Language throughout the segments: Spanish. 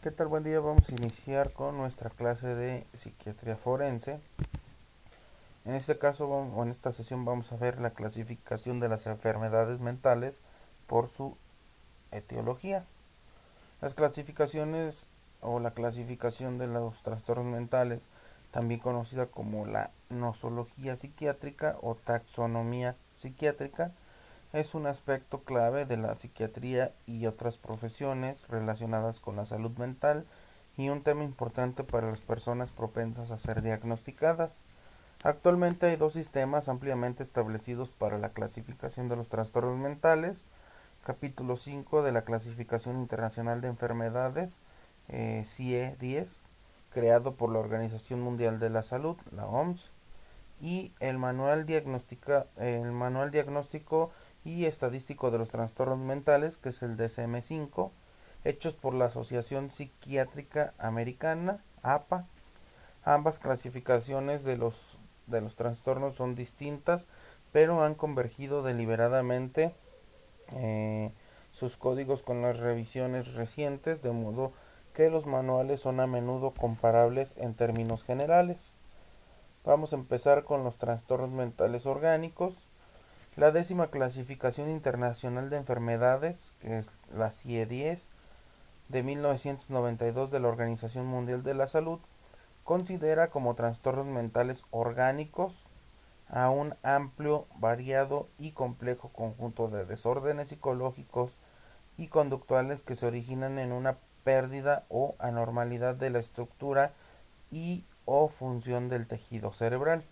¿Qué tal? Buen día. Vamos a iniciar con nuestra clase de psiquiatría forense. En este caso, o en esta sesión, vamos a ver la clasificación de las enfermedades mentales por su etiología. Las clasificaciones o la clasificación de los trastornos mentales, también conocida como la nosología psiquiátrica o taxonomía psiquiátrica, es un aspecto clave de la psiquiatría y otras profesiones relacionadas con la salud mental y un tema importante para las personas propensas a ser diagnosticadas. Actualmente hay dos sistemas ampliamente establecidos para la clasificación de los trastornos mentales. Capítulo 5 de la Clasificación Internacional de Enfermedades, CIE-10, creado por la Organización Mundial de la Salud, la OMS, y el manual diagnóstico y estadístico de los trastornos mentales, que es el DSM-5, hechos por la Asociación Psiquiátrica Americana, APA. Ambas clasificaciones de los trastornos son distintas, pero han convergido deliberadamente eh, sus códigos con las revisiones recientes, de modo que los manuales son a menudo comparables en términos generales. Vamos a empezar con los trastornos mentales orgánicos. La 10ª clasificación internacional de enfermedades, que es la CIE-10 de 1992 de la Organización Mundial de la Salud, considera como trastornos mentales orgánicos a un amplio, variado y complejo conjunto de desórdenes psicológicos y conductuales que se originan en una pérdida o anormalidad de la estructura y o función del tejido cerebral.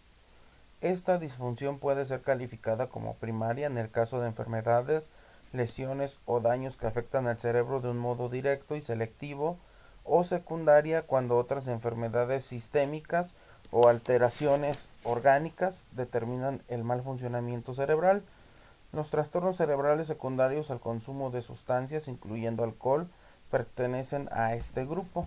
Esta disfunción puede ser calificada como primaria en el caso de enfermedades, lesiones o daños que afectan al cerebro de un modo directo y selectivo, o secundaria cuando otras enfermedades sistémicas o alteraciones orgánicas determinan el mal funcionamiento cerebral. Los trastornos cerebrales secundarios al consumo de sustancias, incluyendo alcohol, pertenecen a este grupo.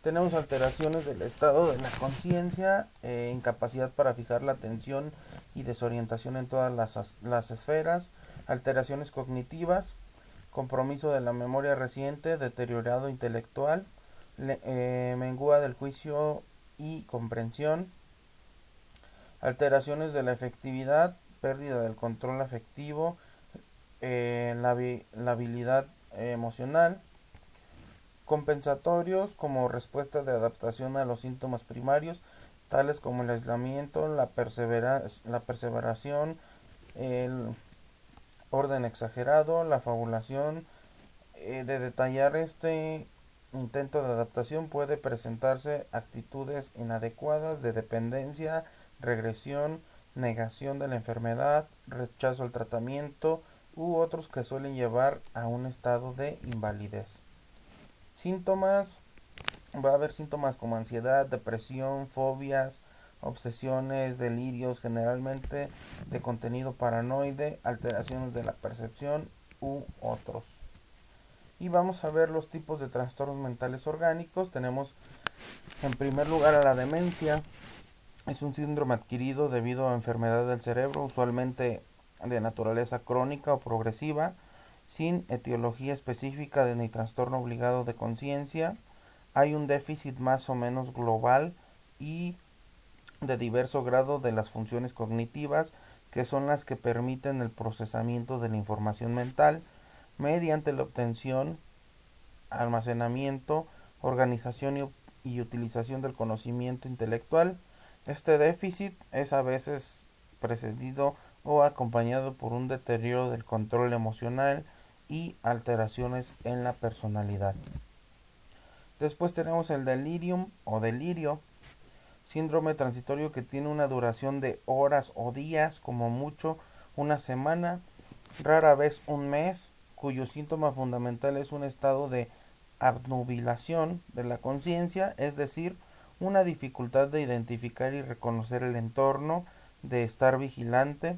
Tenemos alteraciones del estado de la conciencia, incapacidad para fijar la atención y desorientación en todas las esferas, alteraciones cognitivas, compromiso de la memoria reciente, deteriorado intelectual, mengua del juicio y comprensión, alteraciones de la efectividad, pérdida del control afectivo, la habilidad emocional, compensatorios como respuesta de adaptación a los síntomas primarios, tales como el aislamiento, la perseveración, el orden exagerado, la fabulación. De detallar este intento de adaptación puede presentarse actitudes inadecuadas de dependencia, regresión, negación de la enfermedad, rechazo al tratamiento u otros que suelen llevar a un estado de invalidez. Síntomas: va a haber síntomas como ansiedad, depresión, fobias, obsesiones, delirios, generalmente de contenido paranoide, alteraciones de la percepción u otros. Y vamos a ver los tipos de trastornos mentales orgánicos. Tenemos en primer lugar a la demencia. Es un síndrome adquirido debido a enfermedad del cerebro, usualmente de naturaleza crónica o progresiva, sin etiología específica de ni trastorno obligado de conciencia. Hay un déficit más o menos global y de diverso grado de las funciones cognitivas, que son las que permiten el procesamiento de la información mental mediante la obtención, almacenamiento, organización y utilización del conocimiento intelectual. Este déficit es a veces precedido o acompañado por un deterioro del control emocional y alteraciones en la personalidad. Después tenemos el delirium o delirio, síndrome transitorio que tiene una duración de horas o días, como mucho una semana, rara vez un mes, cuyo síntoma fundamental es un estado de obnubilación de la conciencia, es decir, una dificultad de identificar y reconocer el entorno, de estar vigilante.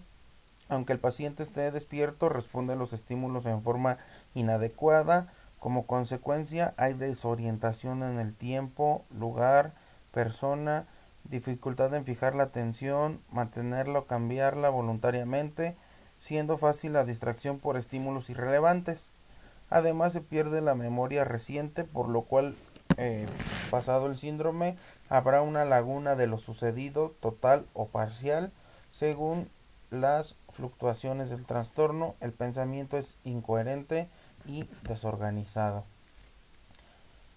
Aunque el paciente esté despierto, responde a los estímulos en forma inadecuada. Como consecuencia, hay desorientación en el tiempo, lugar, persona, dificultad en fijar la atención, mantenerla o cambiarla voluntariamente, siendo fácil la distracción por estímulos irrelevantes. Además se pierde la memoria reciente, por lo cual, pasado el síndrome, habrá una laguna de lo sucedido, total o parcial, según las fluctuaciones del trastorno. El pensamiento es incoherente y desorganizado.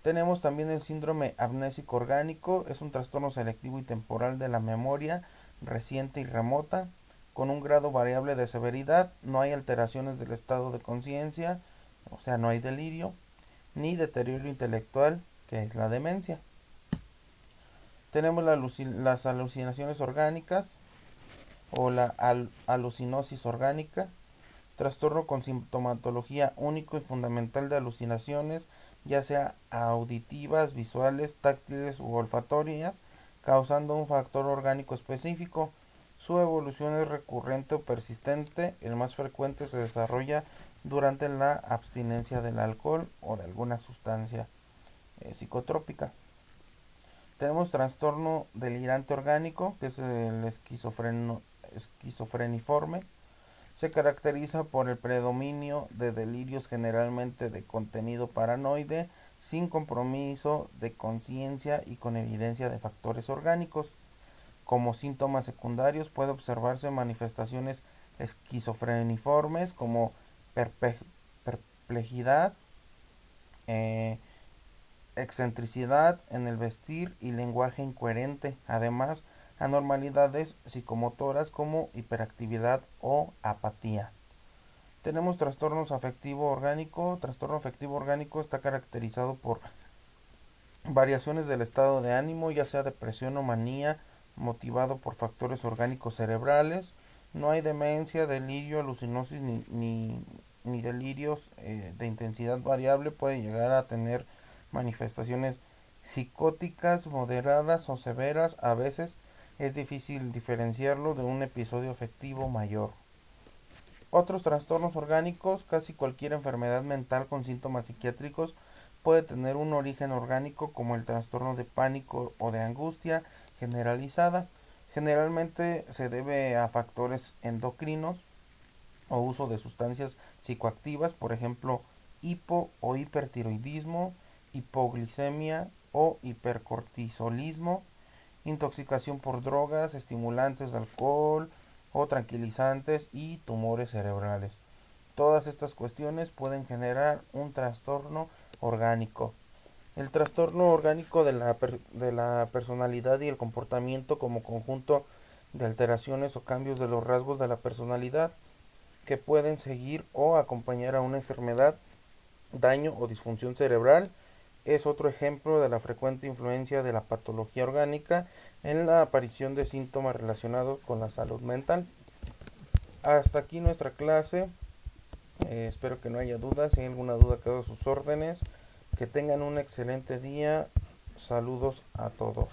Tenemos también el síndrome amnésico orgánico, es un trastorno selectivo y temporal de la memoria reciente y remota, con un grado variable de severidad. No hay alteraciones del estado de conciencia, o sea, no hay delirio, ni deterioro intelectual, que es la demencia. Tenemos las alucinaciones orgánicas o la alucinosis orgánica, trastorno con sintomatología único y fundamental de alucinaciones, ya sea auditivas, visuales, táctiles u olfatorias, causando un factor orgánico específico. Su evolución es recurrente o persistente. El más frecuente se desarrolla durante la abstinencia del alcohol o de alguna sustancia psicotrópica. Tenemos trastorno delirante orgánico, que es el esquizofreniforme. Se caracteriza por el predominio de delirios generalmente de contenido paranoide, sin compromiso de conciencia y con evidencia de factores orgánicos. Como síntomas secundarios puede observarse manifestaciones esquizofreniformes como perplejidad, eh, excentricidad en el vestir y lenguaje incoherente. Además, anormalidades psicomotoras como hiperactividad o apatía. Tenemos trastornos afectivo orgánico. Trastorno afectivo orgánico está caracterizado por variaciones del estado de ánimo, ya sea depresión o manía, motivado por factores orgánicos cerebrales. No hay demencia, delirio, alucinosis ni delirios de intensidad variable. Puede llegar a tener manifestaciones psicóticas moderadas o severas. A veces es difícil diferenciarlo de un episodio afectivo mayor. Otros trastornos orgánicos: casi cualquier enfermedad mental con síntomas psiquiátricos puede tener un origen orgánico, como el trastorno de pánico o de angustia generalizada. Generalmente se debe a factores endocrinos o uso de sustancias psicoactivas, por ejemplo, hipo o hipertiroidismo, hipoglicemia o hipercortisolismo, intoxicación por drogas, estimulantes de alcohol o tranquilizantes y tumores cerebrales. Todas estas cuestiones pueden generar un trastorno orgánico. El trastorno orgánico de la personalidad y el comportamiento como conjunto de alteraciones o cambios de los rasgos de la personalidad que pueden seguir o acompañar a una enfermedad, daño o disfunción cerebral, es otro ejemplo de la frecuente influencia de la patología orgánica en la aparición de síntomas relacionados con la salud mental. Hasta aquí nuestra clase. Espero que no haya dudas. Si hay alguna duda, quedo a sus órdenes. Que tengan un excelente día. Saludos a todos.